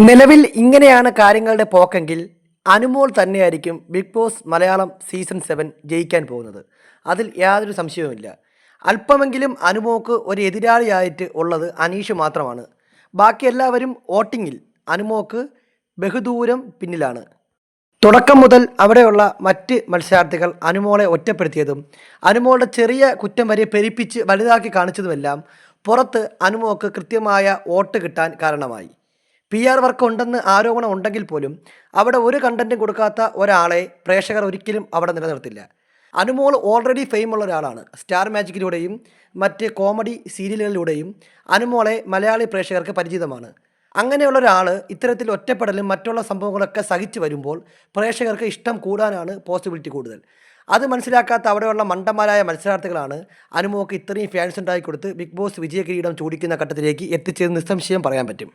നിലവിൽ ഇങ്ങനെയാണ് കാര്യങ്ങളുടെ പോക്കെങ്കിൽ അനുമോൾ തന്നെയായിരിക്കും ബിഗ് ബോസ് മലയാളം സീസൺ 7 ജയിക്കാൻ പോകുന്നത്. അതിൽ യാതൊരു സംശയവുമില്ല. അല്പമെങ്കിലും അനുമോൾക്ക് ഒരു എതിരാളിയായിട്ട് ഉള്ളത് അനീഷ് മാത്രമാണ്. ബാക്കി എല്ലാവരും വോട്ടിങ്ങിൽ അനുമോൾക്ക് ബഹുദൂരം പിന്നിലാണ്. തുടക്കം മുതൽ അവിടെയുള്ള മറ്റ് മത്സരാർത്ഥികൾ അനുമോളെ ഒറ്റപ്പെടുത്തിയതും അനുമോളുടെ ചെറിയ കുറ്റം വരെ പെരുപ്പിച്ച് വലുതാക്കി കാണിച്ചതുമെല്ലാം പുറത്ത് അനുമോൾക്ക് കൃത്യമായ വോട്ട് കിട്ടാൻ കാരണമായി. PR വർക്ക് ഉണ്ടെന്ന് ആരോപണം ഉണ്ടെങ്കിൽ പോലും അവിടെ ഒരു കണ്ടൻറ്റും കൊടുക്കാത്ത ഒരാളെ പ്രേക്ഷകർ ഒരിക്കലും അവിടെ നിലനിർത്തില്ല. അനുമോൾ ഓൾറെഡി ഫെയിമുള്ള ഒരാളാണ്. സ്റ്റാർ മാജിക്കിലൂടെയും മറ്റ് കോമഡി സീരിയലുകളിലൂടെയും അനുമോളെ മലയാളി പ്രേക്ഷകർക്ക് പരിചിതമാണ്. അങ്ങനെയുള്ള ഒരാൾ ഇത്തരത്തിൽ ഒറ്റപ്പെടലും മറ്റുള്ള സംഭവങ്ങളൊക്കെ സഹിച്ചു വരുമ്പോൾ പ്രേക്ഷകർക്ക് ഇഷ്ടം കൂടാനാണ് പോസിബിലിറ്റി കൂടുതൽ. അത് മനസ്സിലാക്കാത്ത അവിടെയുള്ള മണ്ടന്മാരായ മത്സരാർത്ഥികളാണ് അനുമോൾക്ക് ഇത്രയും ഫാൻസ് ഉണ്ടാക്കി കൊടുത്ത് ബിഗ് ബോസ് വിജയ കിരീടം ചൂടിക്കുന്ന ഘട്ടത്തിലേക്ക് എത്തിച്ചതെന്ന് നിസ്സംശയം പറയാൻ പറ്റും.